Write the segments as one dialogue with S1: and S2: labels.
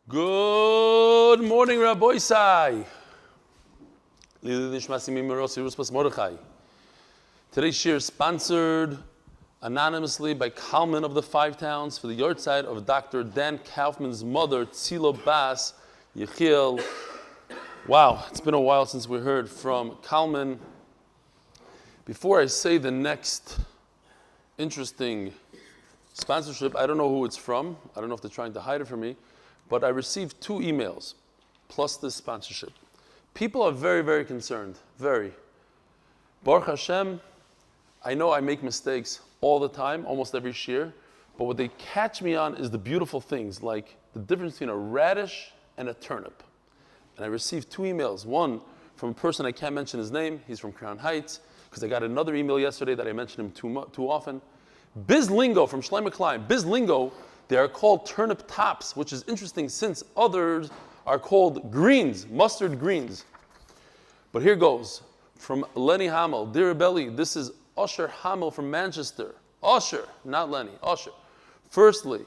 S1: Good morning, Rabbi Sai. Today's shir is sponsored anonymously by Kalman of the Five Towns for the Yartzeitt of Dr. Dan Kaufman's mother, צילה Bas, Yחיאל. Wow, it's been a while since we heard from Kalman. Before I say the next interesting sponsorship, I don't know who it's from. I don't know if they're trying to hide it from me. But I received 2 emails, plus this sponsorship. People are very, very concerned, very. Baruch Hashem, I know I make mistakes all the time, almost every shir, but what they catch me on is the beautiful things, like the difference between a radish and a turnip. And I received 2 emails, one from a person I can't mention his name, he's from Crown Heights, because I got another email yesterday that I mentioned him too often. Biz Lingo from Shlomo Klein, Biz Lingo, they are called turnip tops, which is interesting since others are called greens, mustard greens. But here goes, from Lenny Hamel, Dear Belly, this is Usher Hamel from Manchester. Usher, not Lenny, Usher. Firstly,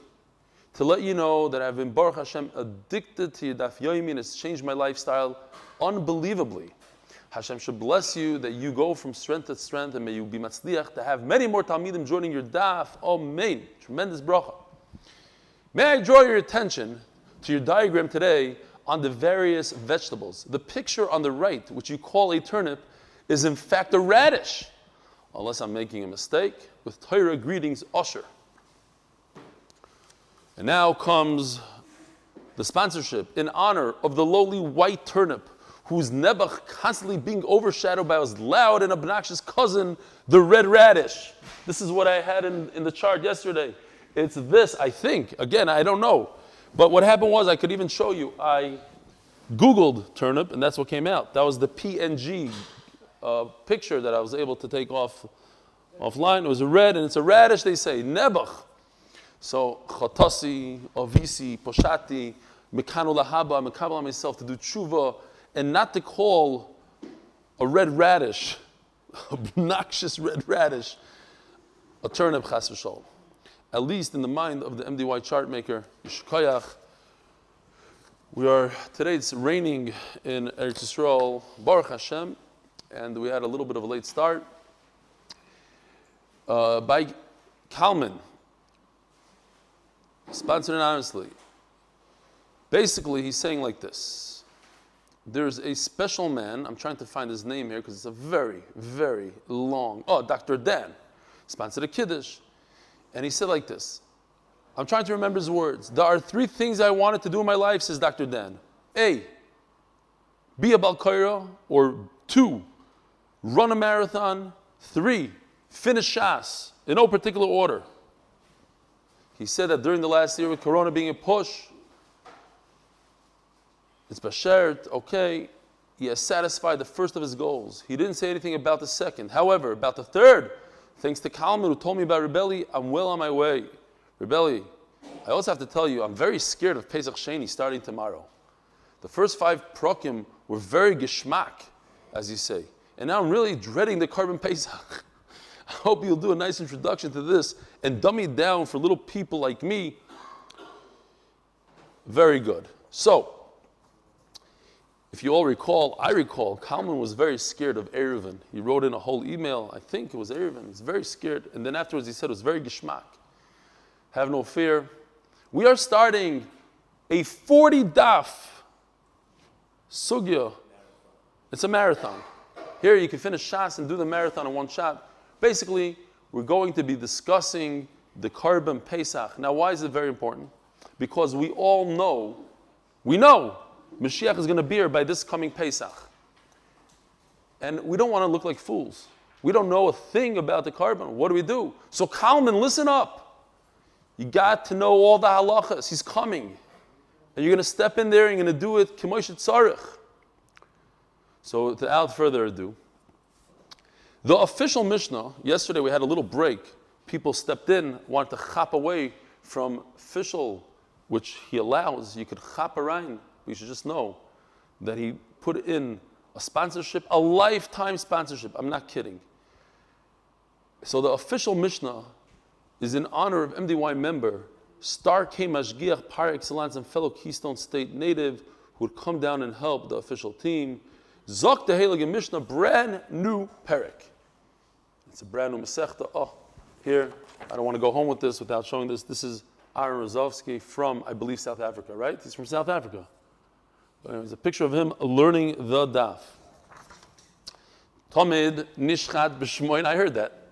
S1: to let you know that I've been, Baruch Hashem, addicted to your Daf Yomi and it's changed my lifestyle unbelievably. Hashem should bless you that you go from strength to strength and may you be matzliach to have many more Talmidim joining your Daf. Amen. Tremendous bracha. May I draw your attention to your diagram today on the various vegetables. The picture on the right, which you call a turnip, is in fact a radish. Unless I'm making a mistake, with Torah greetings, Usher. And now comes the sponsorship in honor of the lowly white turnip, whose nebach constantly being overshadowed by his loud and obnoxious cousin, the red radish. This is what I had in the chart yesterday. It's this, I think. Again, I don't know. But what happened was, I could even show you, I Googled turnip, and that's what came out. That was the PNG picture that I was able to take offline. It was a red, and it's a radish, they say, nebach. So, chotasi, ovisi, poshati, mekanu lahaba, mekabel myself to do tshuva, and not to call a red radish, obnoxious red radish, a turnip chas v'sholom. At least in the mind of the MDY chart maker, Yishkoyach. Today it's raining in Eretz Yisrael, Baruch Hashem, and we had a little bit of a late start. By Kalman, sponsored anonymously. Basically, he's saying like this. There's a special man, I'm trying to find his name here because it's a very, very long, Dr. Dan, sponsored a Kiddush. And he said like this, I'm trying to remember his words. There are 3 things I wanted to do in my life, says Dr. Dan. A, be a Bal Kaira, or 2, run a marathon. 3, finish Shas, in no particular order. He said that during the last year with Corona being a push, it's Bashert, okay, he has satisfied the first of his goals. He didn't say anything about the second. However, about the third, thanks to Kalman, who told me about Rebelli, I'm well on my way. Rebelli, I also have to tell you, I'm very scared of Pesach Sheni starting tomorrow. The first 5 prokim were very geschmack, as you say. And now I'm really dreading the Carbon Pesach. I hope you'll do a nice introduction to this and dummy it down for little people like me. Very good. So, if you all recall, I recall, Kalman was very scared of Eruvin. He wrote in a whole email, I think it was Eruvin. He's very scared. And then afterwards he said it was very geschmack. Have no fear. We are starting a 40 daf sugya. It's a marathon. Here you can finish Shas and do the marathon in one shot. Basically, we're going to be discussing the Carbon Pesach. Now, why is it very important? Because we all know, Mashiach is going to be here by this coming Pesach. And we don't want to look like fools. We don't know a thing about the carbon. What do we do? So Kalman, listen up. You got to know all the halachas. He's coming. And you're going to step in there and you're going to do it k'mosh tzarich. So without further ado, the official Mishnah, yesterday we had a little break. People stepped in, wanted to chop away from official, which he allows. You could chop around. You should just know that he put in a sponsorship, a lifetime sponsorship. I'm not kidding. So the official Mishnah is in honor of MDY member star came mashgiach par excellence and fellow Keystone State native who would come down and help the official team. Zok the Heilige Mishnah, brand new perek. It's a brand new Masechta. Oh, here, I don't want to go home with this without showing this. This is Aaron Rozovsky from, I believe, South Africa, right? He's from South Africa. There's a picture of him learning the daf. Tomid nishchat b'shmoina, I heard that.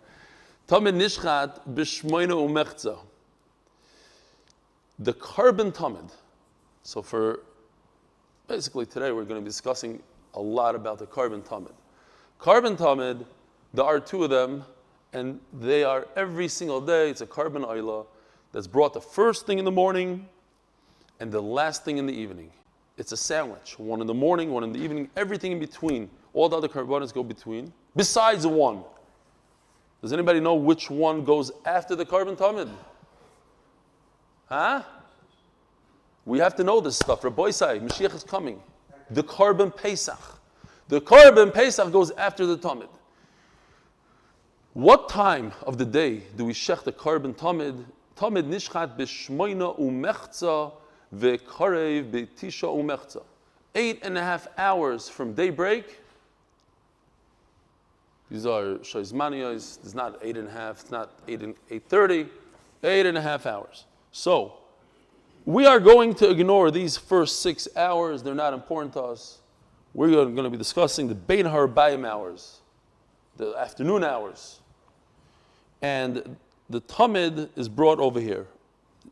S1: Tomid nishchat b'shmoina umechza. The carbon tomid. So for, basically today we're going to be discussing a lot about the carbon tomid. Carbon tomid, there are two of them, and they are every single day. It's a carbon oila that's brought the first thing in the morning and the last thing in the evening. It's a sandwich. One in the morning, one in the evening, everything in between. All the other carbonates go between, besides one. Does anybody know which one goes after the carbon tamid? Huh? We have to know this stuff. Rabbi Say, Mashiach is coming. The carbon Pesach. The carbon Pesach goes after the tamid. What time of the day do we shech the carbon tamid? Tamid nishchat b'shmoina umechza v'karev b'tisha umechza. 8.5 hours from daybreak. These are shoizmaniyos. It's not 8.5. It's not 8:30. 8.5 hours. So we are going to ignore these first 6 hours. They're not important to us. We're going to be discussing the Bein Harbayim hours, the afternoon hours. And the tamid is brought over here.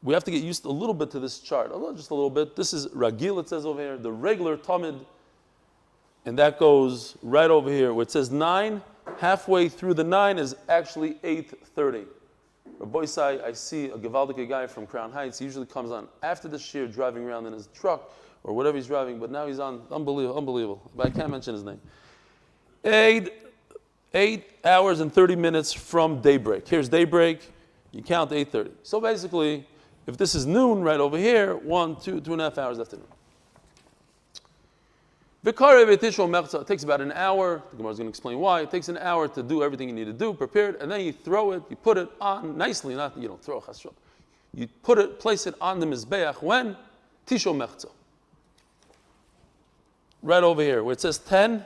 S1: We have to get used a little bit to this chart, just a little bit. This is ragil, it says over here, the regular tamid, and that goes right over here where it says 9. Halfway through the 9 is actually 8:30. Rabbi Say, I see a Gewaldike guy from Crown Heights. He usually comes on after the shir, driving around in his truck or whatever he's driving, but now he's on, unbelievable. But I can't mention his name. 8 hours and 30 minutes from daybreak. Here's daybreak. You count 8:30. So basically, if this is noon right over here, 2.5 hours after noon. It takes about an hour. The Gemara is going to explain why. It takes an hour to do everything you need to do, prepare it, and then you throw it, you put it on nicely, not, you don't throw it, you put it, place it on the mizbeach when? Tisho mechza. Right over here, where it says 10,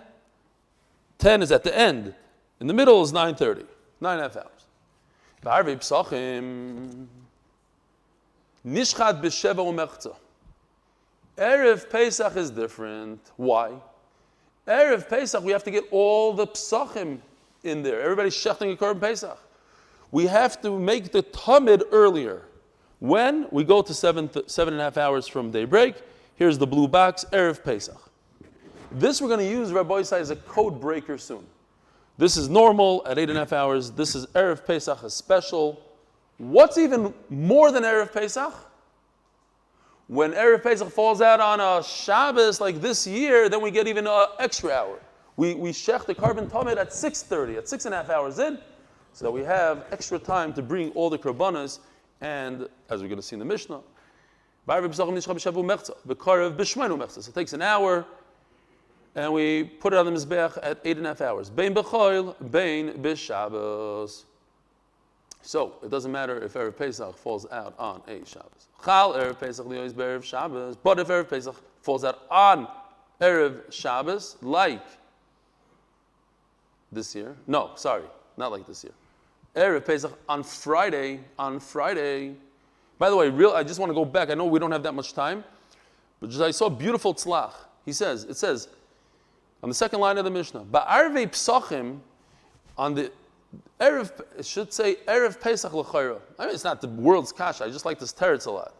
S1: 10 is at the end. In the middle is 9:30, 9.5 hours. V'arvei Pesachim, nishchat b'sheva umechza. Erev Pesach is different. Why? Erev Pesach, we have to get all the Pesachim in there. Everybody's shechting a korban Pesach. We have to make the tamid earlier. When? We go to 7.5 hours from daybreak. Here's the blue box, Erev Pesach. This we're going to use, Rabbi Say, as a code breaker soon. This is normal at 8.5 hours. This is Erev Pesach, a special. What's even more than Erev Pesach? When Erev Pesach falls out on a Shabbos like this year, then we get even an extra hour. We shech the carbon tamid at 6:30, at 6.5 hours in, so that we have extra time to bring all the korbanos, and as we're going to see in the Mishnah, so it takes an hour, and we put it on the Mizbeach at 8.5 hours. Bein b'choil, bein b'Shabbos. So it doesn't matter if Erev Pesach falls out on a Shabbos. Chal Erev Pesach liyois be'erev Shabbos. But if Erev Pesach falls out on Erev Shabbos, like this year. No, sorry, not like this year. Erev Pesach on Friday. By the way, I just want to go back. I know we don't have that much time, but just I saw a beautiful tzlach. It says, on the second line of the Mishnah, Ba'arvei Pesachim, on the Erev, it should say Erev Pesach l'chayra. I mean, it's not the world's kasha. I just like this teretz a lot.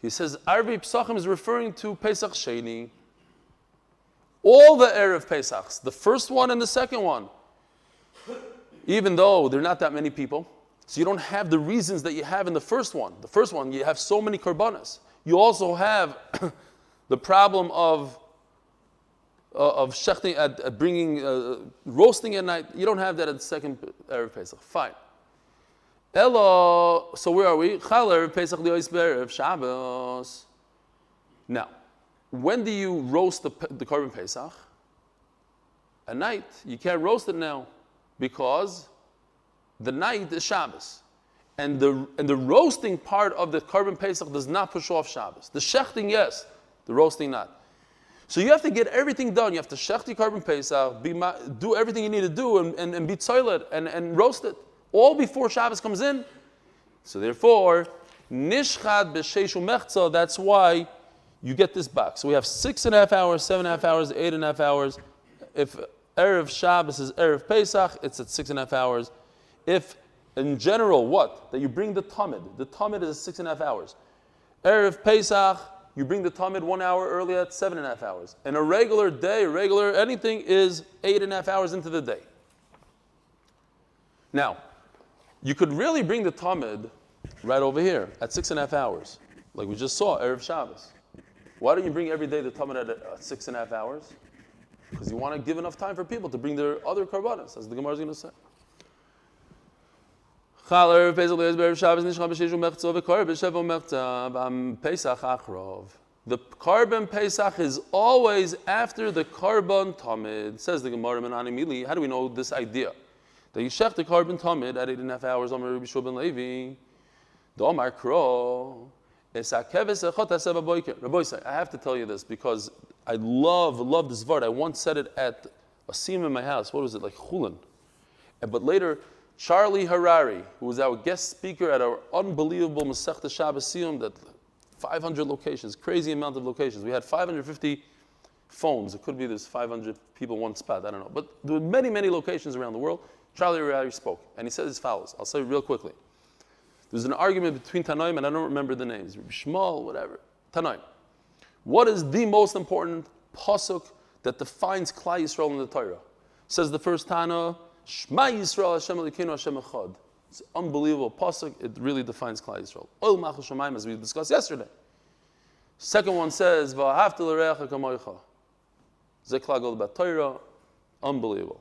S1: He says Arvei Pesachim is referring to Pesach Sheni. All the Erev Pesachs, the first one and the second one, even though there are not that many people, so you don't have the reasons that you have in the first one. The first one, you have so many korbanos. You also have the problem of shechting, at bringing, roasting at night. You don't have that at the second Erev Pesach. Fine. Elo, so where are we? Chal Erev Pesach liyois be'erev Shabbos. Now, when do you roast the korban Pesach? At night. You can't roast it now because the night is Shabbos. And the roasting part of the Korban Pesach does not push off Shabbos. The shechting, yes. The roasting, not. So you have to get everything done. You have to shech the Korban Pesach, do everything you need to do, and be tzoiled and roast it, all before Shabbos comes in. So therefore, nishchad b'sheishu mechza, that's why you get this box. So we have 6.5 hours, 7.5 hours, 8.5 hours. If Erev Shabbos is Erev Pesach, it's at 6.5 hours. If, in general, what? That you bring the tamid. The tamid is 6.5 hours. Erev Pesach, you bring the tamid 1 hour early at 7.5 hours. And a regular day, anything is 8.5 hours into the day. Now, you could really bring the tamid right over here at 6.5 hours, like we just saw, Erev Shabbos. Why don't you bring every day the tamid at 6.5 hours? Because you want to give enough time for people to bring their other karbanos, as the Gemara is going to say. The Korban Pesach is always after the Korban Tamid. Says the Gemara Menani Mili. How do we know this idea? That you shech the Korban Tamid at 8.5 hours. Omer Rabbi Shua ben Levi. The Omar Kro. I have to tell you this because I love this word. I once said it at a seam in my house. What was it, like chulin? But later, Charlie Harari, who was our guest speaker at our unbelievable Masechta Shabbos Siyum, that 500 locations, crazy amount of locations. We had 550 phones. It could be there's 500 people in one spot. I don't know. But there were many, many locations around the world. Charlie Harari spoke, and he said as follows. I'll say it real quickly. There's an argument between Tanoim, and I don't remember the names, Shmuel, whatever. Tanoim. What is the most important pasuk that defines Klal Yisrael in the Torah? Says the first Tana, Shema Yisrael Hashem Elokeinu Hashem Echad. It's an unbelievable pasuk. It really defines Klal Yisrael. Oil Machal Shamayim, as we discussed yesterday. Second one says, V'ahavta l'reacha kamoicha. Zekla Gol Bat Torah. Unbelievable.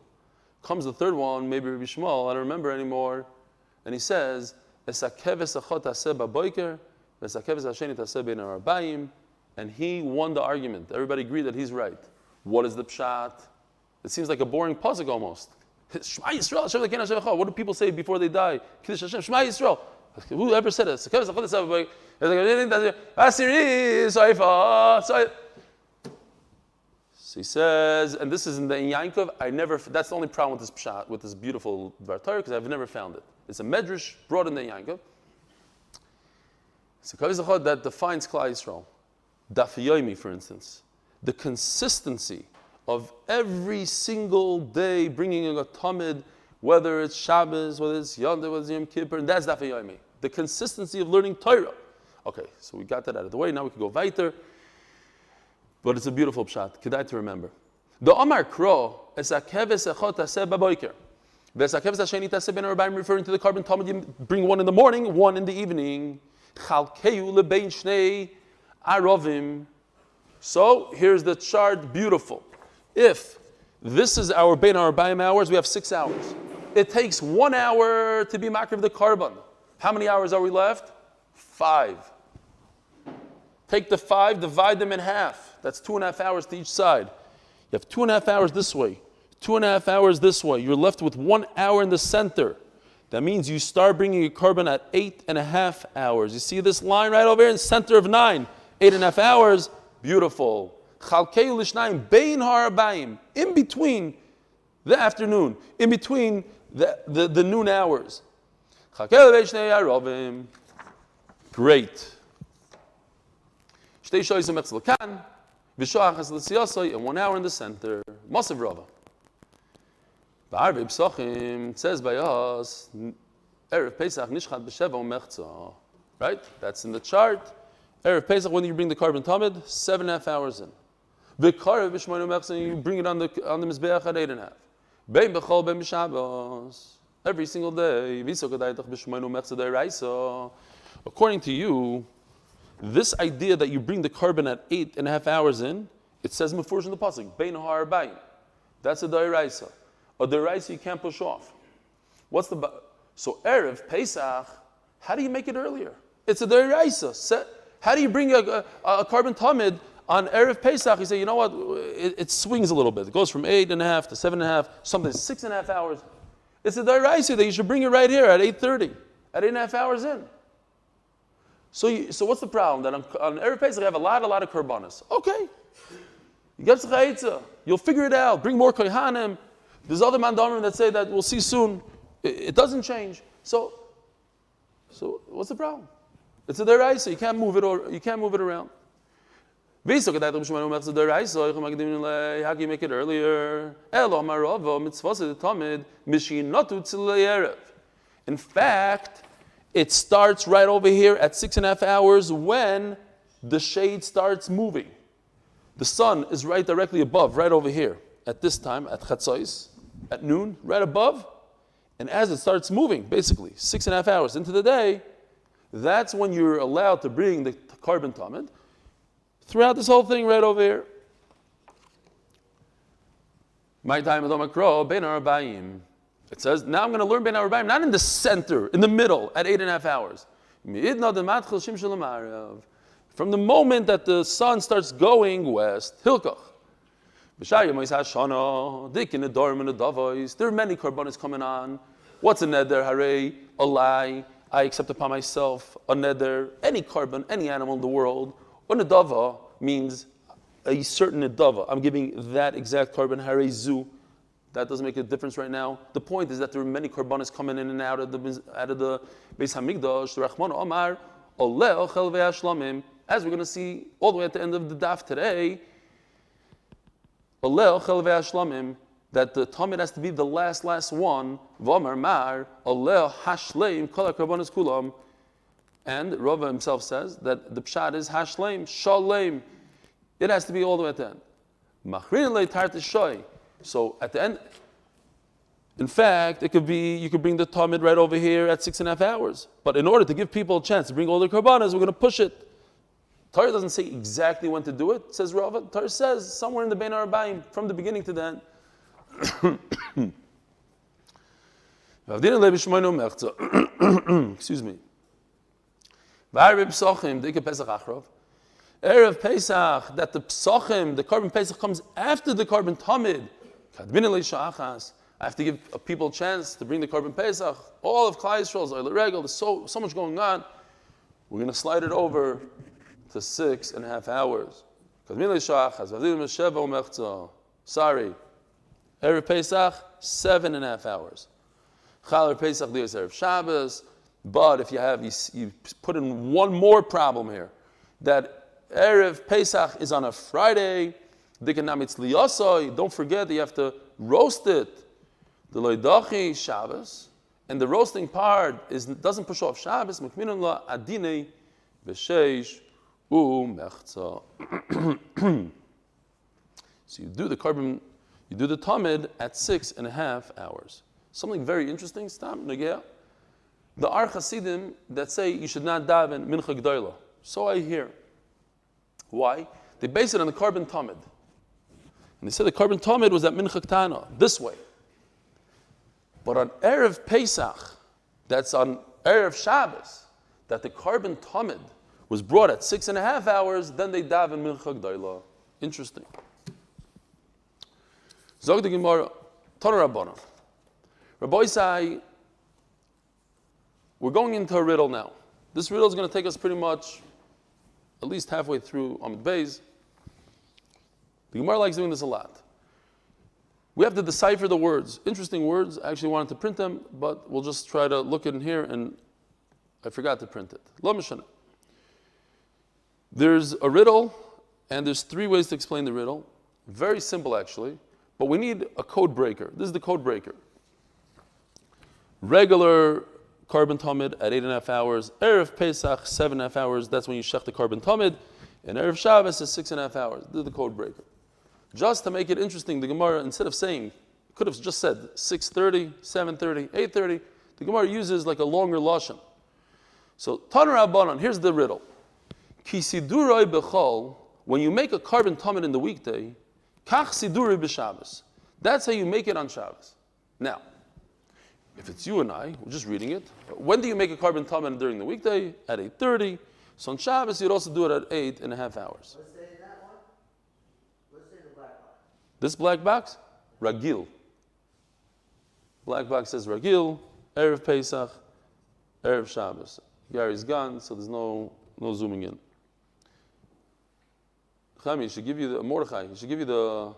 S1: Comes the third one, maybe Rabbi Shmuel, I don't remember anymore, and he says, and he won the argument. Everybody agreed that he's right. What is the pshat? It seems like a boring pasuk almost. Shema Yisrael. What do people say before they die? Kiddush Hashem. Shema Yisrael. Who ever said it? So he says, and this is in the Yankov. That's the only problem with this pshat, with this beautiful Dvar Torah, because I've never found it. It's a medrash brought in the Yankov. It's a kavizachot that defines Klal Yisrael. Daf Yomi, for instance, the consistency of every single day bringing a tamid, whether it's Shabbos, whether it's Yondah, whether it's Yom Kippur, and that's Daf Yomi. The consistency of learning Torah. Okay, so we got that out of the way. Now we can go weiter. But it's a beautiful pshat. Kedai to remember. The Omar Kro is a keves echot taseh baboiker. V'esakeves hasheni taseh ben arbaim, referring to the Korban Tamid. You bring one in the morning, one in the evening. Chalkeu lebein shnei arovim. So here's the chart. Beautiful. If this is our bein arbaim hours, we have 6 hours. It takes 1 hour to be makriv the Korban. How many hours are we left? 5. Take the 5, divide them in half. That's 2.5 hours to each side. You have 2.5 hours this way, 2.5 hours this way. You're left with 1 hour in the center. That means you start bringing your Korban at 8.5 hours. You see this line right over here in the center of 9. 8.5 hours, beautiful. Chalkei l'shnayim bein ha'arbaim, in between the afternoon, in between the noon hours. Chalkei l'bein shnei arovim. Great. Shtei shoyis u'metzl kan, v'shoachas l'siyosoi, and 1 hour in the center. Masav Rava. Ba'arvei Pesachim, it says by us, Erev Pesach nishchad b'sheva u'mechza. Right? That's in the chart. Erev Pesach, when you bring the Korban Tamid, 7.5 hours in. V'karev b'shmoin u'mechza, you bring it on the Mizbeach at 8.5. Bein b'chol bein b'shabos. Every single day. V'isok adaytach b'shmoin u'mechza de'iraisa. According to you, this idea that you bring the Korban at 8.5 hours in, it says mefurish in the pasuk, bein ha'arbaim. That's a de'iraisa. A de'iraisa you can't push off. So Erev Pesach, how do you make it earlier? It's a de'iraisa. How do you bring a Korban Tamid on Erev Pesach? You say, you know what? It swings a little bit. It goes from 8.5 to 7.5, sometimes 6.5 hours. It's a de'iraisa that you should bring it right here at 8:30. at 8.5 hours in. So what's the problem? That on Erev Pesach, you have a lot of korbanos. Okay. You get tzchaitza. You'll figure it out. Bring more kohanim. There's other mandomim that say that we'll see soon. It doesn't change. So what's the problem? It's a deraisa. You can't move it around. How can you make it earlier? In fact, it starts right over here at 6.5 hours when the shade starts moving. The sun is right directly above, right over here, at this time, at Chatzos, at noon, right above. And as it starts moving, basically, 6.5 hours into the day, that's when you're allowed to bring the carbon tamid. Throughout this whole thing, right over here. My time is Ben Arbaim. It says, now I'm going to learn Ben Arbaim, not in the center, in the middle, at 8.5 hours. From the moment that the sun starts going west, Hilkach. There are many korbanos coming on. What's a neder? Hare, a lie. I accept upon myself a neder. Any carbon, any animal in the world. A nedava means a certain nedava. I'm giving that exact carbon. Hare zu. That doesn't make a difference right now. The point is that there are many korbanos coming in and out of the Beis Hamikdash. The Rachman Omar oleh ochel ve'ashlamim. As we're going to see all the way at the end of the daf today, oleh ochel ve'ashlamim, that the tamid has to be the last one. V'amar mar oleh hashleim kol hakorbanos kulam. And Rava himself says that the pshat is hashleim shalem. It has to be all the way at the end. Machrin le tartishoy. So at the end, in fact, it could be you could bring the tamid right over here at 6.5 hours. But in order to give people a chance to bring all the korbanos, we're going to push it. Torah doesn't say exactly when to do it, says Rava. Torah says somewhere in the Bein Arbaim, from the beginning to the end. Excuse me. Erev Pesach, that the Pesachim, the carbon Pesach comes after the carbon Tamid. I have to give people a chance to bring the carbon Pesach. All of Klai Yisrael's Oil Regel, there's so much going on. We're going to slide it over to 6.5 hours. Sorry. Erev Pesach, 7.5 hours. Chaler Pesach, there's Erev Shabbos. But if you put in one more problem here, that Erev Pesach is on a Friday, don't forget that you have to roast it. The Loidachi Shabbos, and the roasting part doesn't push off Shabbos. So you do the tamid at 6.5 hours. Something very interesting. Stam Negea. The Ar Chasidim that say you should not daven mincha g'dayla. So I hear. Why? They base it on the carbon tamid. And they said the carbon tamid was at mincha ktana, this way. But on Erev Pesach, that's on Erev Shabbos, that the carbon tamid was brought at 6.5 hours, then they daven mincha g'dayla. Interesting. Zog the Gemara, Tana Rabbana. Rabbi Isai, we're going into a riddle now. This riddle is going to take us pretty much at least halfway through Amud Beis. The Gemara likes doing this a lot. We have to decipher the words. Interesting words. I actually wanted to print them, but we'll just try to look in here, and I forgot to print it. Lo mishana. There's a riddle, and there's 3 ways to explain the riddle. Very simple, actually, but we need a code breaker. This is the code breaker. Regular carbon tamid at 8.5 hours. Erev Pesach, 7.5 hours. That's when you shech the carbon tamid. And Erev Shabbos is 6.5 hours. This is the code breaker. Just to make it interesting, the Gemara, instead of saying, could have just said 6:30, 7:30, 8:30, the Gemara uses like a longer lashon. So, Tana Rabbanan, here's the riddle. Ki siduroi bechol, when you make a carbon tamid in the weekday, kach siduroi b'Shabbos. That's how you make it on Shabbos. Now, if it's you and I, we're just reading it. When do you make a carbon tamid during the weekday? At 8:30. So on Shabbos, you'd also do it at 8.5 hours.
S2: Let's say that one. Let's say the black box.
S1: This black box? Ragil. Black box says Ragil, Erev Pesach, Erev Shabbos. Gary's gone, so there's no zooming in. Chami, he should give you Mordechai, he should give you the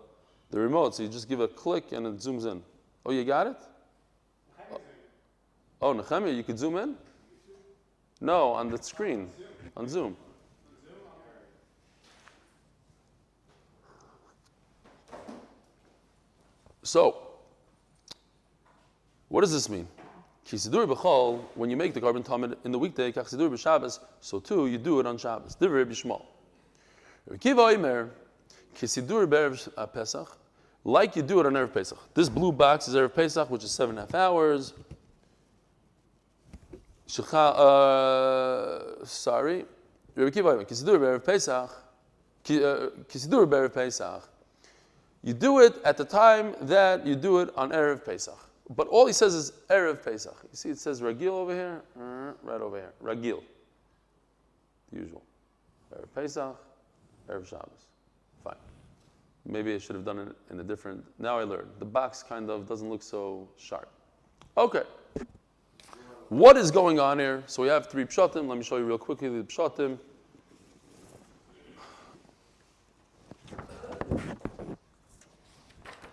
S1: remote, so you just give a click and it zooms in. Oh, you got it? Oh, Nechemia, you could zoom in? No, on the screen, on Zoom. So, what does this mean? Kisidur b'chol, when you make the carbon tamid in the weekday, kachsidur b'Shabbos, so too you do it on Shabbos. Divrei b'shmal. Kiva oimer, kisidur b'erev Pesach, like you do it on Erev Pesach. This blue box is Erev Pesach, which is 7.5 hours. Sorry. Kisidur b'erev Pesach. Kisidur b'erev Pesach. You do it at the time that you do it on Erev Pesach. But all he says is Erev Pesach. You see it says Ragil over here? Right over here. Ragil. The usual. Erev Pesach, Erev Shabbos. Fine. Maybe I should have done it in a different... Now I learned. The box kind of doesn't look so sharp. Okay. What is going on here? So we have 3 pshatim. Let me show you real quickly the pshatim.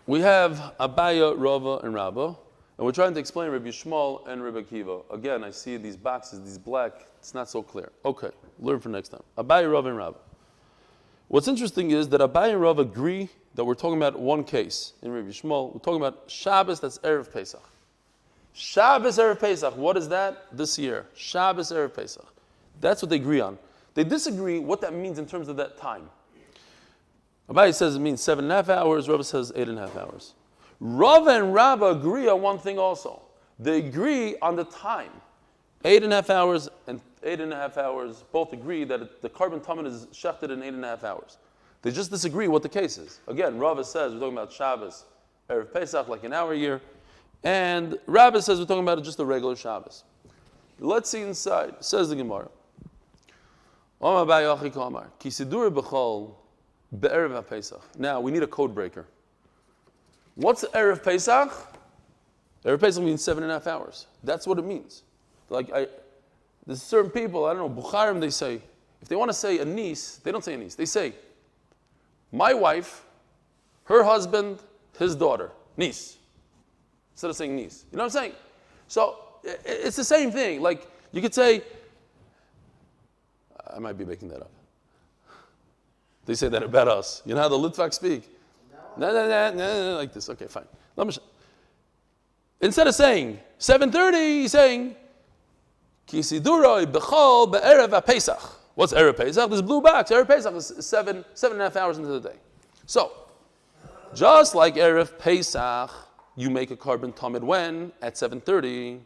S1: We have Abaya, Rava, and Rabba, and we're trying to explain Rabbi Shmuel and Rabbi Akiva. Again, I see these boxes, these black, it's not so clear. Okay, learn for next time. Abaya, Rava, and Rabba. What's interesting is that Abaya and Rava agree that we're talking about one case in Rabbi Shmuel. We're talking about Shabbos, that's Erev Pesach. Shabbos, Erev Pesach, what is that this year? Shabbos, Erev Pesach. That's what they agree on. They disagree what that means in terms of that time. Abai says it means 7.5 hours. Rava says 8.5 hours. Rava and Rabba agree on one thing also. They agree on the time. 8.5 hours and 8.5 hours both agree that the carbon tamid is shechted in 8.5 hours. They just disagree what the case is. Again, Rava says we're talking about Shabbos, Erev Pesach, like an hour a year. And Rabba says we're talking about just a regular Shabbos. Let's see inside. Says the Gemara. Now, we need a code breaker. What's Erev Pesach? Erev Pesach means 7.5 hours. That's what it means. Like, there's certain people, I don't know, Bukharim, they say, if they want to say a niece, they don't say a niece. They say, my wife, her husband, his daughter, niece. Instead of saying niece. You know what I'm saying? So, it's the same thing. Like, you could say, I might be making that up. They say that about us. You know how the Litvak speak? No, like this. Okay, fine. Instead of saying 7:30, he's saying Kisiduroi bechol be'erev Pesach. What's Erev Pesach? This blue box. Erev Pesach is 7.5 hours into the day. So, just like Erev Pesach, you make a carbon tamid when? At 7:30.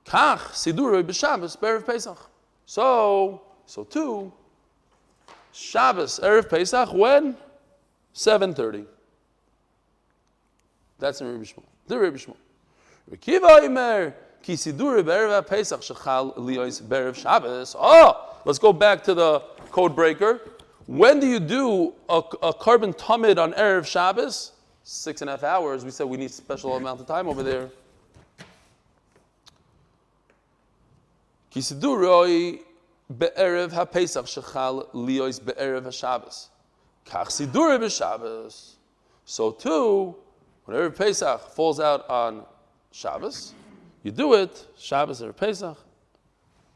S1: Kach siduroi b'Shabbos be'erev Pesach. So too, Shabbos, Erev Pesach, when? 7:30. That's in Rabbi Shmuel. The Rabbi Shmuel. Kiva Imer, ki siduri be'erev Pesach shechal liyos be'erev Shabbos. Oh, let's go back to the code breaker. When do you do a carbon tamid on Erev Shabbos? 6.5 hours. We said we need a special amount of time over there. Ki siduri be'erev ha-Pesach shechal liyos be'erev ha-Shabbos. Kach siduri b'Shabbos. So too, when Erev Pesach falls out on Shabbos, you do it, Shabbos, Erev Pesach,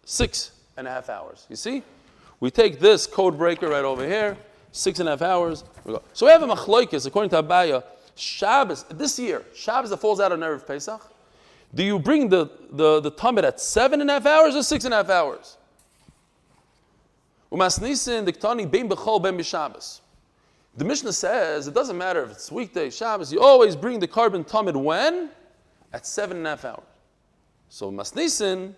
S1: 6.5 hours. You see? We take this code breaker right over here, 6.5 hours. We go. So we have a machloikis, according to Abaya, Shabbos, this year, Shabbos that falls out on Erev Pesach, do you bring the tamid at 7.5 hours or 6.5 hours? The Mishnah says it doesn't matter if it's weekday, Shabbos, you always bring the carbon tamid when? At 7.5 hours. So Masnisin,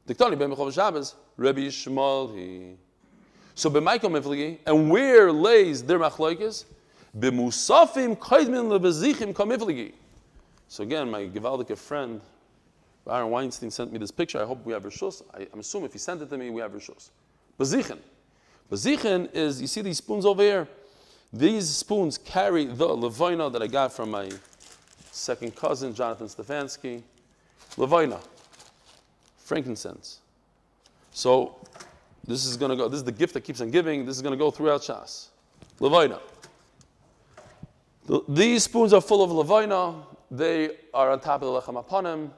S1: Diktani ben b'chol Shabbos, Rabbi Shmuel. So b'maykom mifligi, and where lays their machloikis? B'musafim kaidmin lebezichim kamifligi. So again, my Givaldic friend, Aaron Weinstein, sent me this picture. I hope we have Rishus. I'm assuming if he sent it to me, we have Rishus. Bezichin. Bezichin is, you see these spoons over here? These spoons carry the levina that I got from my second cousin, Jonathan Stefansky. Levina, frankincense. So this is going to go, this is the gift that keeps on giving. This is going to go throughout Shas. Levina. These spoons are full of levina. They are on top of the lechem apanim.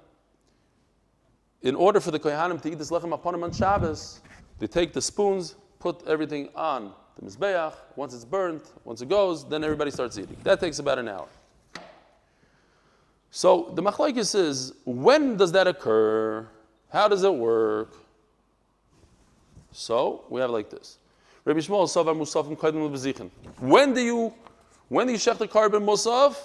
S1: In order for the kohanim to eat this lechem apanim on Shabbos, they take the spoons, put everything on the mizbeach. Once it's burnt, once it goes, then everybody starts eating. That takes about an hour. So the machlokes is, when does that occur? How does it work? So we have like this. Rabbi Shmuel savar musafim kodim lebezichen. When do you shech the carbon musaf?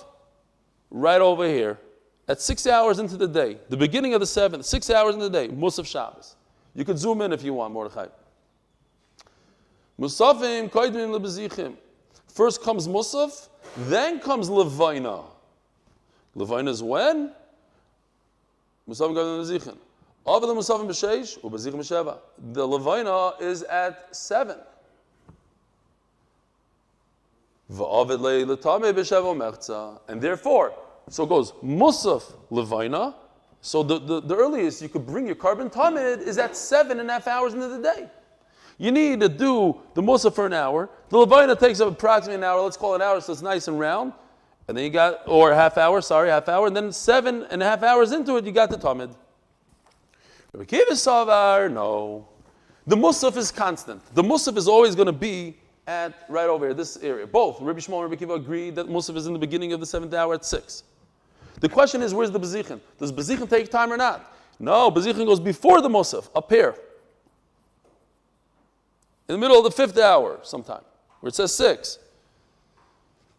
S1: Right over here, at 6 hours into the day, the beginning of the 7th, 6 hours into the day, musaf Shabbos. You could zoom in if you want, Mordechai. Musafim kodim lebezichen. First comes musaf, then comes levina. Levina is when? Musafim kodim lebezichen. Over the musafim b'sheish, u'bezichen b'sheva. The levina is at 7. And therefore, so it goes musaf levina. So the earliest you could bring your carbon tamid is at 7.5 hours into the day. You need to do the musaf for an hour. The levina takes up approximately an hour. Let's call it an hour so it's nice and round. And then you got, or half hour. And then 7.5 hours into it, you got the tamid. Rabbi Kiva Savar, no. The musaf is constant. The musaf is always going to be at right over here, this area. Both Rabbi Shmuel and Rabbi Kiva agree that musaf is in the beginning of the 7th hour at 6. The question is, where's the bezichen? Does bezichen take time or not? No, bezichen goes before the musaf, up here. In the middle of the 5th hour, sometime, where it says 6.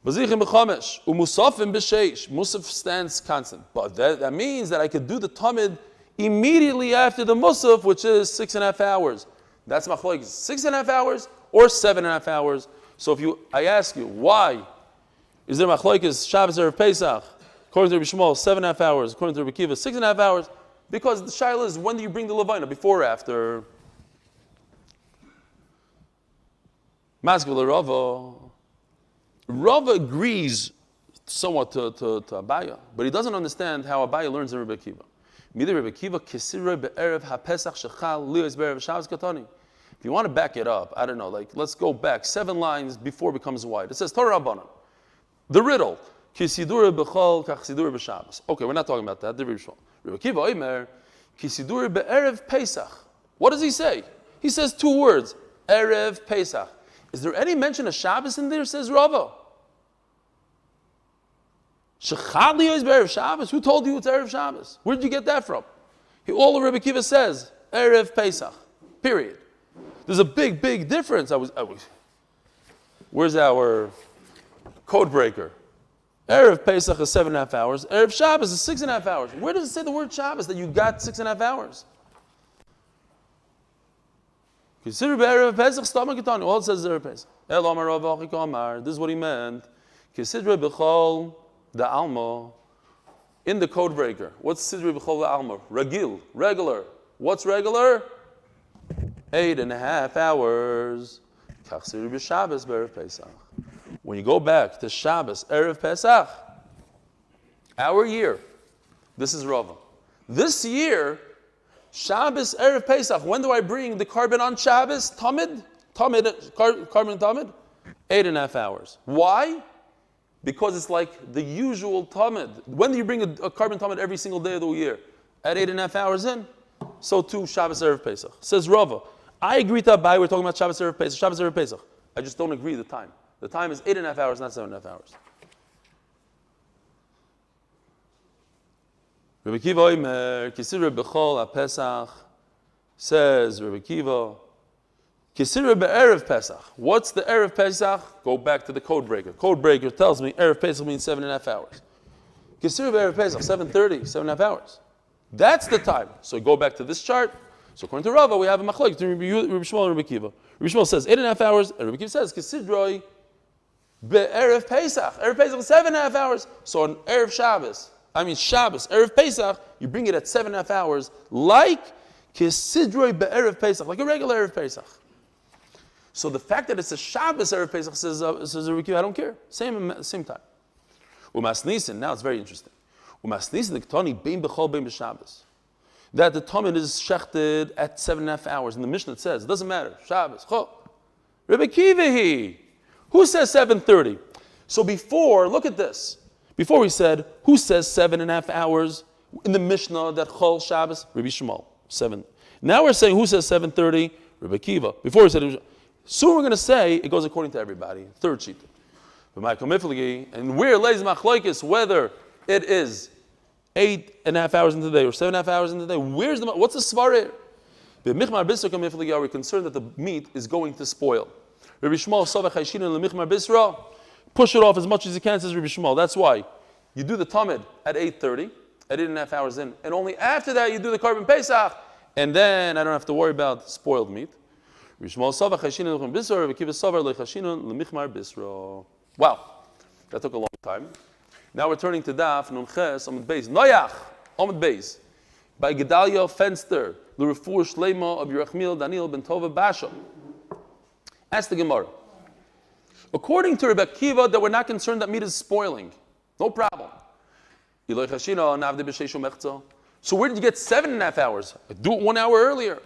S1: Bezichen b'chamesh, u'musafim b'sheish. Musaf stands constant. But that means that I could do the tamid immediately after the musaf, which is 6.5 hours. That's machlokes. 6.5 hours or 7.5 hours. So I ask you, why is there machlokes Shabbos or Pesach? According to Rabbi Shmuel, 7.5 hours. According to Rabbi Kiva, 6.5 hours. Because the shaila is, when do you bring the levina? Before or after? Maskevil Rava. Rava agrees somewhat to Abaya, but he doesn't understand how Abaya learns in Rabbi Kiva. If you want to back it up, I don't know, like let's go back 7 lines before it becomes white. It says Torah Rabbanan. The riddle. Okay, we're not talking about that. What does he say? He says 2 words. Erev Pesach. Is there any mention of Shabbos in there? Says Rava. Shechad is Erev Shabbos. Who told you it's Erev Shabbos? Where did you get that from? All the Rebbe Kiva says Erev Pesach. Period. There's a big difference. Where's our code breaker? Erev Pesach is 7.5 hours. Erev Shabbos is 6.5 hours. Where does it say the word Shabbos that you got 6.5 hours? Consider Erev Pesach stomach ketani. All it says is Erev Pesach. This is what he meant. Consider bechol the alma in the code breaker. What's sidri b'chol the alma? Ragil, regular. What's regular? 8.5 hours. Kach sidri b'Shabbos b'Erev Pesach. When you go back to Shabbos, Erev Pesach, our year, this is Rava. This year, Shabbos, Erev Pesach, when do I bring the carbon on Shabbos? Carbon Tamid? 8.5 hours. Why? Because it's like the usual Tamid. When do you bring a carbon Tamid every single day of the year? At 8.5 hours in? So too, Shabbos, Erev Pesach. Says Rava, I agree to Abai, we're talking about Shabbos, Erev Pesach. Shabbos, Erev Pesach. I just don't agree the time. The time is 8.5 hours, not 7.5 hours. Rabbi Kiva Omer, Kisir Bechol HaPesach, says Rabbi Kiva, Kisir Be'erev Pesach. What's the Erev Pesach? Go back to the code breaker. Code breaker tells me Erev Pesach means 7.5 hours. Kisir Be'erev Pesach, 7:30, 7.5 hours. That's the time. So go back to this chart. So according to Rava, we have a machlok between Rabbi Shmuel and Rabbi Kiva. Rabbi Shmuel says 8.5 hours, and Rabbi Kiva says Kisidroi Be'erev Pesach. Erev Pesach is 7.5 hours. So on Erev Shabbos, Erev Pesach, you bring it at 7.5 hours, like Kisidroi Be'erev Pesach, like a regular Erev Pesach. So the fact that it's a Shabbos Erev Pesach says Rabbi Kiva, I don't care. Same time. Umas Nisan, now it's very interesting. That the tumid is shechted at 7.5 hours. In the Mishnah it says, it doesn't matter. Shabbos. Rebbe Kivahi. Who says 7:30? So before, look at this. Before we said, who says 7.5 hours in the Mishnah that Chol Shabbos? Rebbe Shmuel, 7. Now we're saying, who says 7:30? Rebbe Kiva. Before we said, soon we're going to say, it goes according to everybody. Third sheet. And where lays Machloikis, whether it is 8.5 hours into the day or 7.5 hours into the day, what's the svareh? Are we concerned that the meat is going to spoil? Rebbe Shmuel, push it off as much as you can, says Rebbe Shmuel. That's why you do the tamid at 8:30, at 8.5 hours in, and only after that you do the Korban Pesach, and then I don't have to worry about spoiled meat. Wow, that took a long time. Now we're turning to Daf Numches Amud Beis. Noyach Amud Beis by Gedalia Fenster, the Refuah Shlema of Yerachmiel Daniel ben Tova Basha. Ask the Gemara. According to Rebbe Kiva, that we're not concerned that meat is spoiling. No problem. So where did you get 7.5 hours? Do it 1 hour earlier.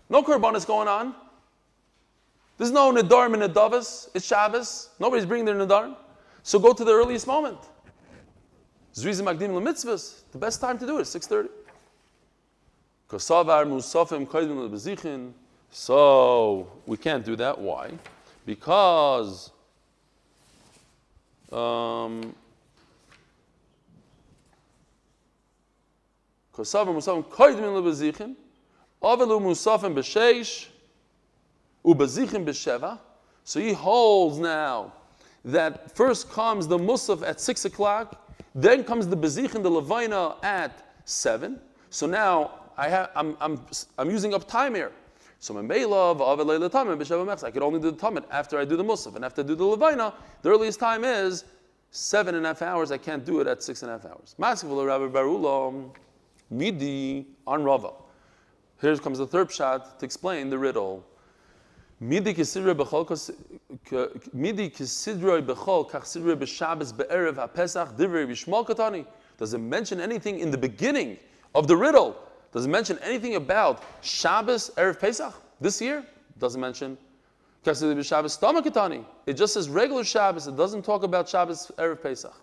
S1: No korbanos going on. There's no nedarim and nedavas. It's Shabbos. Nobody's bringing their nedarim. So go to the earliest moment. Zriza Magdim LeMitzvahs. The best time to do it is 6:30. So we can't do that. Why? Because so he holds now that first comes the musaf at 6 o'clock, then comes the bezichin, the levina at 7. So now I'm using up time here. So I could only do the tamid after I do the musaf, and after I do the levina, the earliest time is 7.5 hours. I can't do it at 6.5 hours. Maskevul Rabbi Barulam midi on Rava. Here comes the third shot to explain the riddle. Midi kisidroi bechol kachsidroi b'Shabbos be'erev haPesach divrei b'Shmuel katani. Does it mention anything in the beginning of the riddle? Does it mention anything about Shabbos erev Pesach this year? Doesn't mention kachsidroi b'Shabbos stama katani. It just says regular Shabbos. It doesn't talk about Shabbos erev Pesach.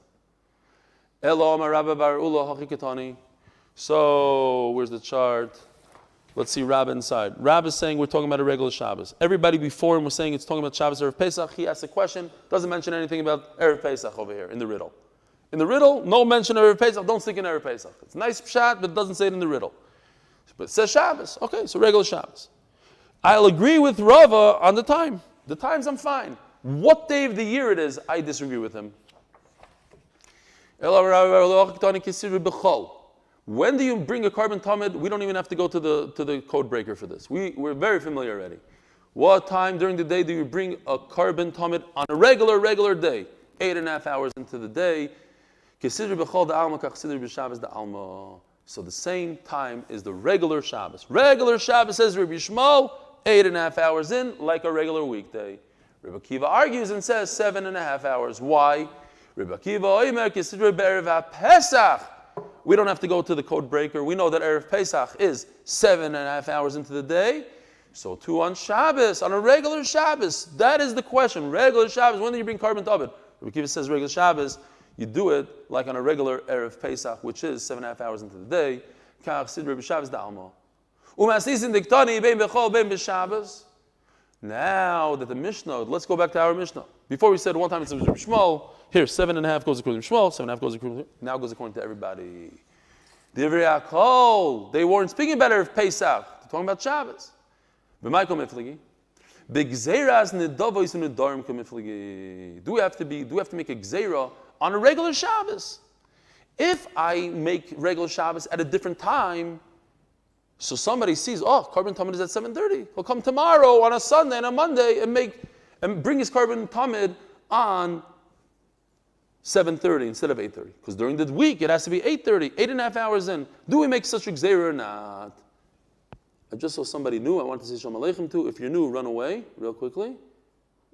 S1: Elo amar Rabbi bar Ula hachi katani. So where's the chart? Let's see Rab inside. Rab is saying we're talking about a regular Shabbos. Everybody before him was saying it's talking about Shabbos Erev Pesach. He asked a question, doesn't mention anything about Erev Pesach over here in the riddle. In the riddle, no mention of Erev Pesach, don't stick in Erev Pesach. It's a nice pshat, but it doesn't say it in the riddle. But it says Shabbos. Okay, so regular Shabbos. I'll agree with Rava on the time. The times I'm fine. What day of the year it is, I disagree with him. When do you bring a carbon tamid? We don't even have to go to the code breaker for this. We're very familiar already. What time during the day do you bring a carbon tamid on a regular day? 8.5 hours into the day. So the same time is the regular Shabbos. Regular Shabbos, says Rabbi Shmuel, 8.5 hours in, like a regular weekday. Rabbi Kiva argues and says 7.5 hours. Why? Rabbi Kiva oimer kisidrei be'erev Pesach. We don't have to go to the code breaker. We know that Erev Pesach is 7.5 hours into the day. So too on Shabbos, on a regular Shabbos. That is the question. Regular Shabbos, when do you bring carbon tamid? Rabbi Kiva says regular Shabbos, you do it like on a regular Erev Pesach, which is 7.5 hours into the day. Now that the Mishnah, let's go back to our Mishnah. Before we said one time it says Rabbi Shmuel, here 7.5 goes according to Shmuel, 7.5 goes now goes according to everybody. They weren't speaking about Erev Pesach, they're talking about Shabbos. Do we have to make a gzeira on a regular Shabbos? If I make regular Shabbos at a different time, so somebody sees, carbon tamid is at 7:30. He'll come tomorrow on a Sunday and a Monday and bring his carbon tamid on 7:30 instead of 8:30. Because during the week it has to be 8:30, 8.5 hours in. Do we make such a gzeira or not? I just saw somebody new I wanted to say Shalom Aleichem to. If you're new, run away real quickly.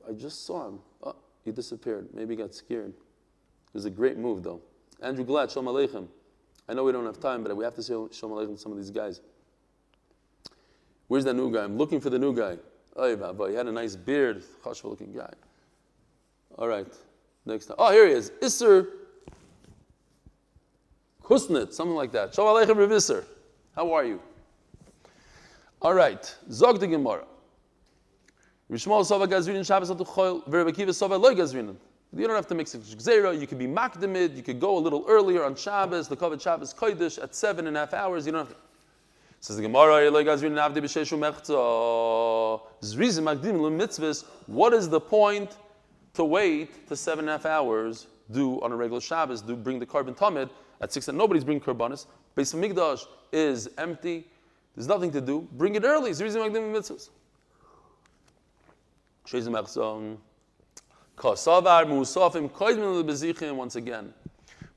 S1: I just saw him. Oh, he disappeared. Maybe he got scared. It was a great move though. Andrew Glad, Shalom Aleichem. I know we don't have time, but we have to say Shalom Aleichem to some of these guys. Where's that new guy? I'm looking for the new guy. Oh, he had a nice beard, chashva looking guy. All right, next time. Oh, here he is. Isser Kusnit, something like that. Shalom Aleichem Rav Isser. How are you? All right, Zog the Gemara. Rishmol Sova Gazrin Shabbos Atu Choil, Vereb Akiva Sova Loi Gazrin. You don't have to mix it Gzeira. You could be makdamid. You could go a little earlier on Shabbos. The Kavod Shabbos Kodesh at 7.5 hours. You don't have to. Says the Gemara, what is the point to wait to 7.5 hours? Do on a regular Shabbos? Do bring the carbon tamid at 6? And nobody's bringing karbanis. Beis Hamikdash is empty. There's nothing to do. Bring it early. Once again,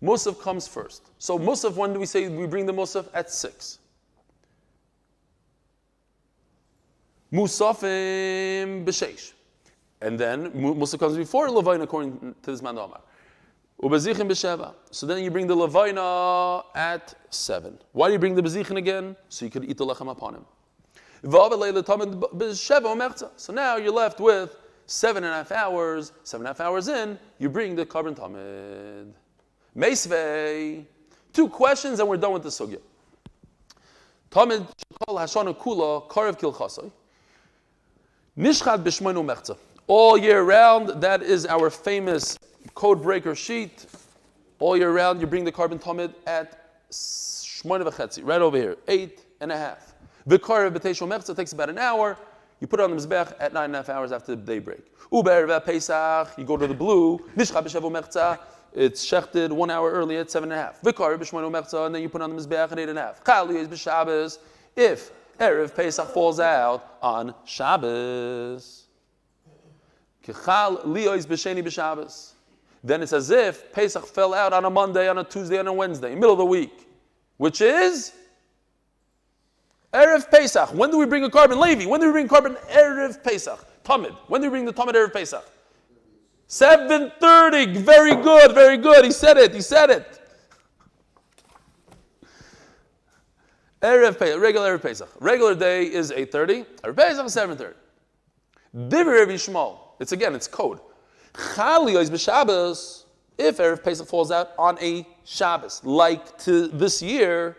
S1: Musaf comes first. So Musaf, when do we say we bring the Musaf? At 6. Musafim b'sheish. And then Musaf comes before Levaina according to this man Omar. Ubezichim b'sheva. So then you bring the Levaina at 7. Why do you bring the Bezichim again? So you could eat the lechem upon him. So now you're left with 7.5 hours. 7.5 hours in, you bring the carbon tamid. Meisvei. 2 questions and we're done with the sugya. Tamid shekol hashana kula karev kilchasai. Nishchad b'shmoinu mechza. All year round, that is our famous code breaker sheet. All year round, you bring the carbon tamid at shmoinu v'chetzi, right over here, 8.5. V'karev b'teisho mechza takes about an hour. You put it on the mizbech at 9.5 hours after daybreak. Ube'erev Pesach, you go to the blue. Nishchad b'shevu mechza, it's shechted 1 hour early at 7.5. V'karev b'shmoinu mechza, and then you put it on the mizbech at 8.5. Chal yez b'Shabbos, if Erev Pesach falls out on Shabbos. Kechal liyois b'sheni b'Shabbos. Then it's as if Pesach fell out on a Monday, on a Tuesday, on a Wednesday, middle of the week, which is Erev Pesach. When do we bring a carbon? Levi. When do we bring carbon? Erev Pesach. Tamid. When do we bring the Tamid Erev Pesach? 7:30. Very good, very good. He said it. Erev Pesach, regular Erev Pesach. Regular day is 8:30. Erev Pesach is 7:30. Divrei Rabbi Shmuel. It's code. Chali is b'Shabbos. If Erev Pesach falls out on a Shabbos, like to this year,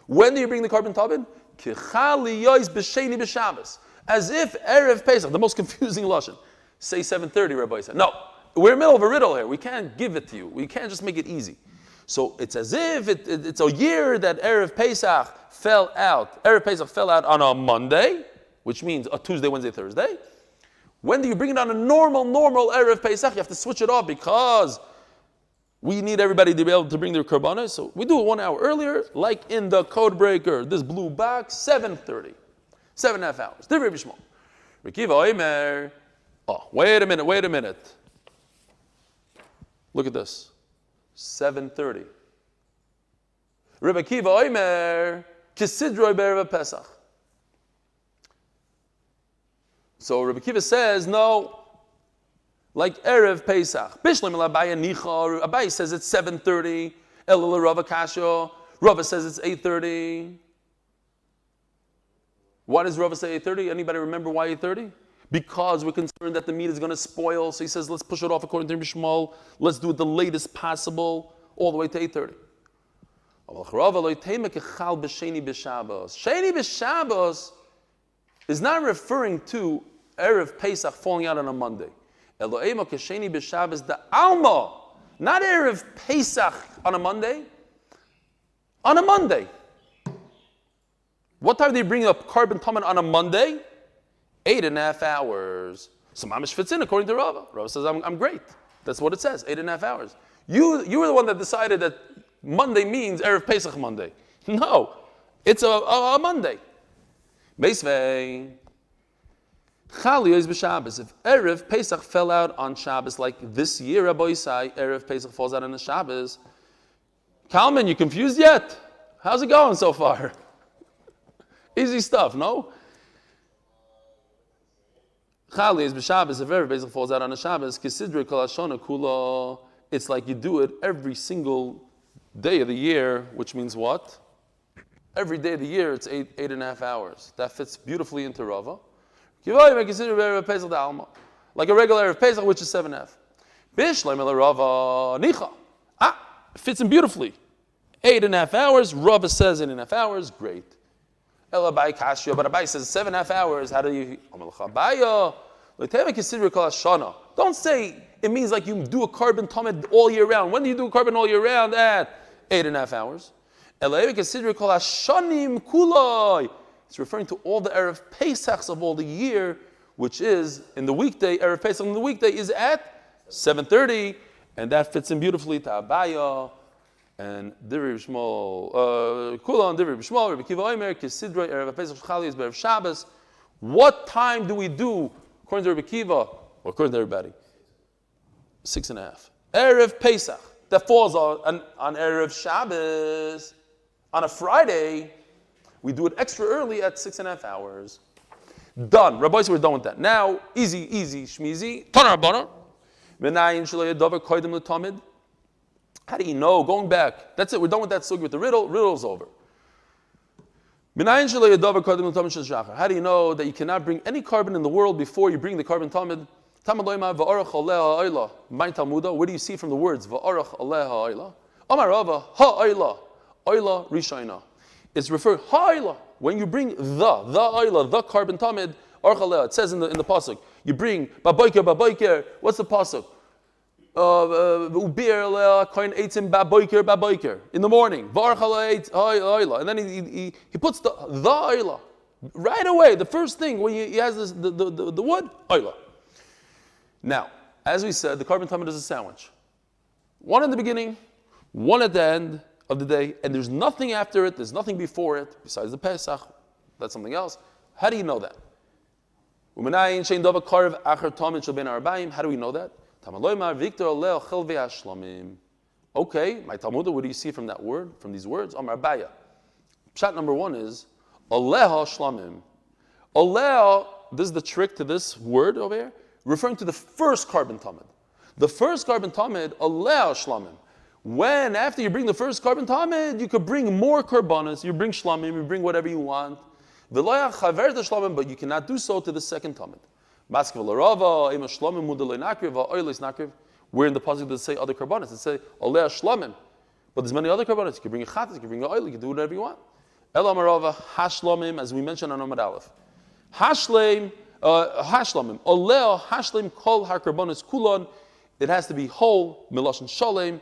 S1: when do you bring the carbon tamid? Kichali yois b'sheni b'Shabbos. As if Erev Pesach, the most confusing lashon. Say 7:30, Rabbi said. No, we're in the middle of a riddle here. We can't give it to you. We can't just make it easy. So it's as if it's a year that Erev Pesach fell out. Erev Pesach fell out on a Monday, which means a Tuesday, Wednesday, Thursday. When do you bring it on a normal Erev Pesach? You have to switch it off because we need everybody to be able to bring their karbanos. So we do it 1 hour earlier, like in the code breaker, this blue box, 7:30. 7.5 hours. Divrei Rabbi Shmuel. Rekiva Omer. Oh, wait a minute. Look at this. 7:30. Rabbi Kiva Omer. Kisidroi be'erev Pesach. So Rabbi Kiva says, no, like Erev Pesach. Bishlim Abaye Nicha. Abaye says it's 7:30. Elul Rava Kasho. Rava says it's 8:30. Why does Rava say 8:30? Anybody remember why 8:30? Because we're concerned that the meat is going to spoil. So he says, let's push it off according to Rabbi Shmuel. Let's do it the latest possible, all the way to 8:30. Sheni b'Shabbos is not referring to Erev Pesach falling out on a Monday. Eloheinu k'sheni b'Shabbos the Alma, not Erev Pesach on a Monday. On a Monday. What time do they bring up carbon tamid on a Monday? 8.5 hours. So mamish fits in according to Rava. Rava says, I'm great. That's what it says, 8.5 hours. You were the one that decided that Monday means Erev Pesach Monday. No, it's a Monday. Meisvei. Chali is b'Shabbos. If Erev Pesach fell out on Shabbos, like this year, Rabbi Yisai, Erev Pesach falls out on the Shabbos. Kalman, you confused yet? How's it going so far? Easy stuff, no? Chali is b'Shabbos. If Erev Pesach falls out on the Shabbos, Kisidre kol hashana kula. It's like you do it every single day of the year, which means what? Every day of the year, it's 8.5 hours. That fits beautifully into Rava. Like a regular Erev Pesach, which is 7.5. Bishleim el Rava nicha. It fits in beautifully. 8.5 hours. Rava says 8.5 hours. Great. El Abai Kashya, but Abai says 7.5 hours. How do you? Don't say it means like you do a carbon tamid all year round. When do you do a carbon all year round? At 8.5 hours. It's referring to all the Erev Pesachs of all the year, which is in the weekday. Erev Pesach in the weekday is at 7:30, and that fits in beautifully to Abaya and Divrei B'Shmuel. Kulan Divrei B'Shmuel. Rabbi Kiva Omer Kisidrei Erev Pesach Chali is Be'erev Shabbos. What time do we do according to Rabbi Kiva or according to everybody? 6.5. Erev Pesach that falls on Erev Shabbos. On a Friday, we do it extra early at 6.5 hours. Done. Rabbi, we're done with that. Now, easy, shmizi. How do you know? Going back. That's it. We're done with that sugi with the riddle. Riddle's over. How do you know that you cannot bring any carbon in the world before you bring the carbon tamid? Where do you see from the words? Oila Rishayna. It's referred ha'ila. When you bring the carbon tamid, orchaleh. It says in the pasuk, you bring baboiker. What's the pasuk? In the morning. And then he puts the oila right away. The first thing when he has this, the wood oila. Now, as we said, the carbon tamid is a sandwich. One in the beginning, one at the end of the day, and there's nothing after it, there's nothing before it, besides the Pesach. That's something else. How do you know that? How do we know that? Okay, my Talmud, what do you see from that word, from these words? Amar Abaya. Pshat number one is, Aleha shlamim. Aleha, this is the trick to this word over here, referring to the first carbon tamid. The first carbon tamid, Aleha shlamim. When, after you bring the first carbon tamid, you could bring more karbanas, you bring shlamim, you bring whatever you want. But you cannot do so to the second tamid. We're in the pasuk that say other karbanas. It say oleh shlamim. But there's many other karbanas. You can bring a chatas, you can bring a oil, you can do whatever you want. Ela marava hashlamim, as we mentioned on Amud Aleph. Hashlamim. Oleh hashlam kol harkarbanas kulon. It has to be whole, milashon shalem.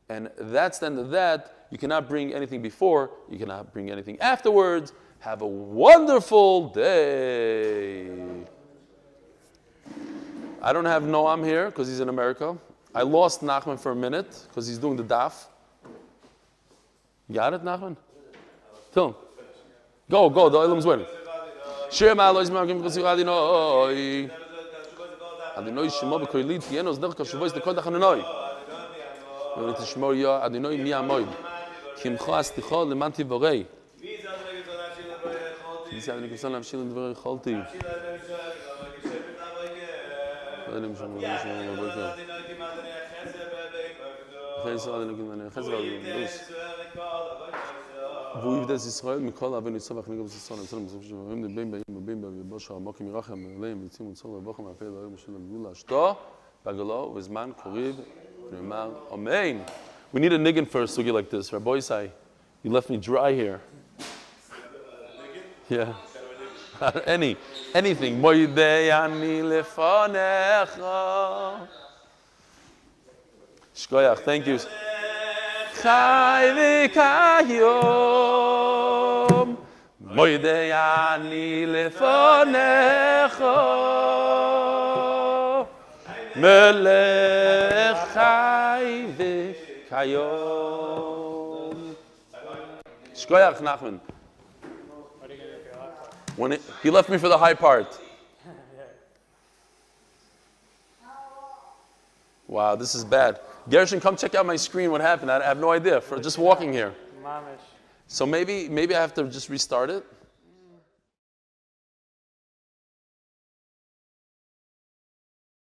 S1: And that's the end of that. You cannot bring anything before. You cannot bring anything afterwards. Have a wonderful day. I don't have Noam here because he's in America. I lost Nachman for a minute because he's doing the daf. You got it, Nachman? Tell him. Go. The Olam's waiting. Shir ma'alois ma'agim v'chosir adinoi. Adinoi shemo b'koili tienos derech kashuvois dekod achanonoi. We need to shmor ya adinoi mi amoid. Kimcho asticho lemanti vorei. This adinoi kusan lamshil l'dvorei cholti. והוא יבדס ישראל מכל אבן יצוב אחרי גבוס ישראל נצל מצוב שבבים דבים באים בבושר עמוק מרחם מלאים ויצאים ונצור ובוכם מהפה אלוהים של הגבול אשתו בגלו ובזמן קוריב ונאמר אמן. We need a niggun for a sugi like this. Rabbi Isai, you left me dry here. Yeah. Anything. Moidei ani lefanecha. Shkoyach, thank you. Chai v'kayom. Moidei ani lefanecha. Melech chai v'kayom. Shkoyach, Nachman. He left me for the high part. Wow, this is bad. Gershon, come check out my screen. What happened? I have no idea. For just walking here. So maybe I have to just restart it.